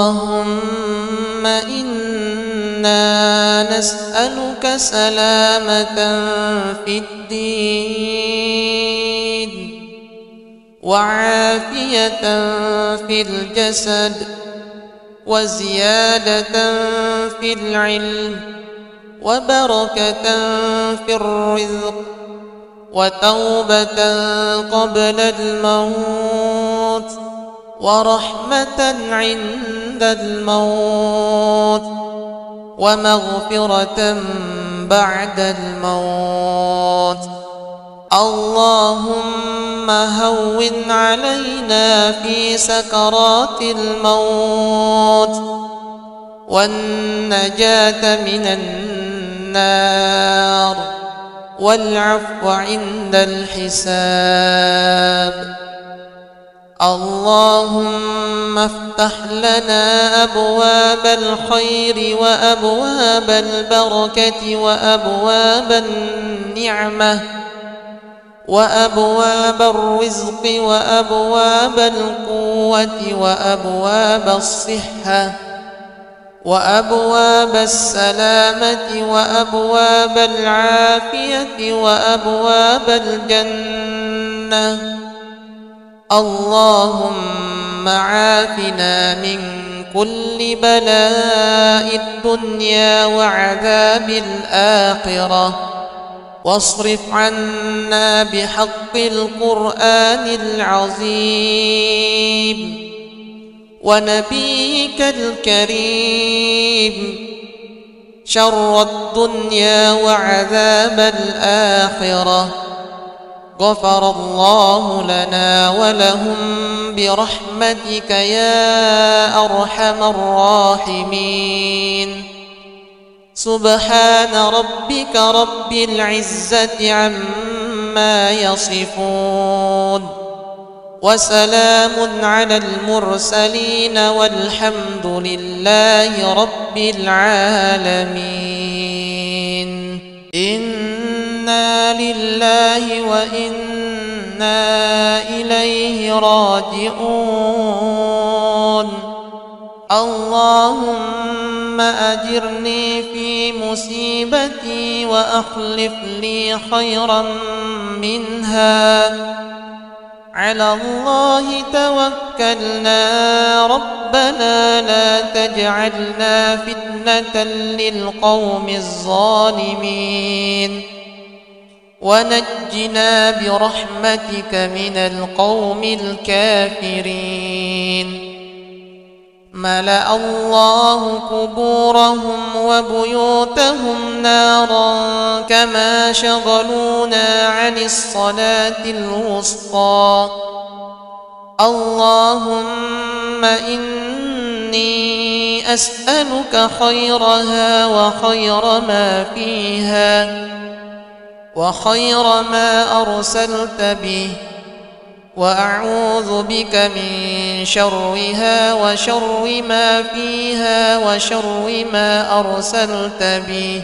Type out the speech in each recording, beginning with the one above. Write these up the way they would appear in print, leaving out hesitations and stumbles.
اللهم إنا نسألك سلامة في الدين وعافية في الجسد وزيادة في العلم وبركة في الرزق وتوبة قبل الموت ورحمة عند الموت ومغفرة بعد الموت. اللهم هون علينا في سكرات الموت والنجاة من النار والعفو عند الحساب. اللهم افتح لنا أبواب الخير وأبواب البركة وأبواب النعمة وأبواب الرزق وأبواب القوة وأبواب الصحة وأبواب السلامة وأبواب العافية وأبواب الجنة. اللهم عافنا من كل بلاء الدنيا وعذاب الآخرة واصرف عنا بحق القرآن العظيم ونبيك الكريم شر الدنيا وعذاب الآخرة. غفر الله لنا ولهم برحمتك يا أرحم الراحمين. سبحان ربك رب العزة عما يصفون وسلام على المرسلين والحمد لله رب العالمين. إنا لله وإنا إليه راجعون. اللهم أجرني في مصيبتي وأخلف لي خيرا منها. على الله توكلنا ربنا لا تجعلنا فتنة للقوم الظالمين ونجنا برحمتك من القوم الكافرين. ملأ الله قبورهم وبيوتهم نارا كما شغلونا عن الصلاة الوسطى. اللهم إني أسألك خيرها وخير ما فيها وخير ما أرسلت به وأعوذ بك من شرها وشر ما فيها وشر ما أرسلت به.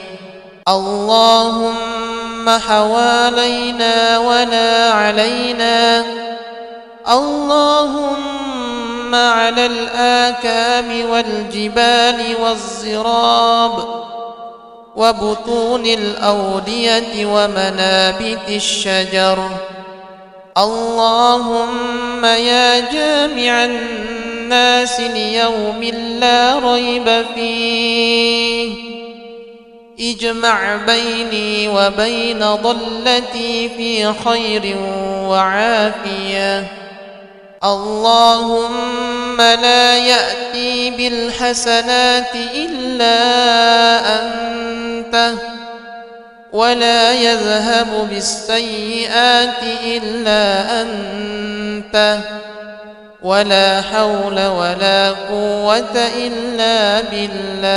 اللهم حوالينا ولا علينا. اللهم على الآكام والجبال والزراب وبطون الأودية ومنابت الشجر. اللهم يا جامع الناس ليوم لا ريب فيه اجمع بيني وبين ضلتي في خير وعافية. اللهم لا يأتي بالحسنات إلا أنت ولا يذهب بالسيئات إلا أنت ولا حول ولا قوة إلا بالله.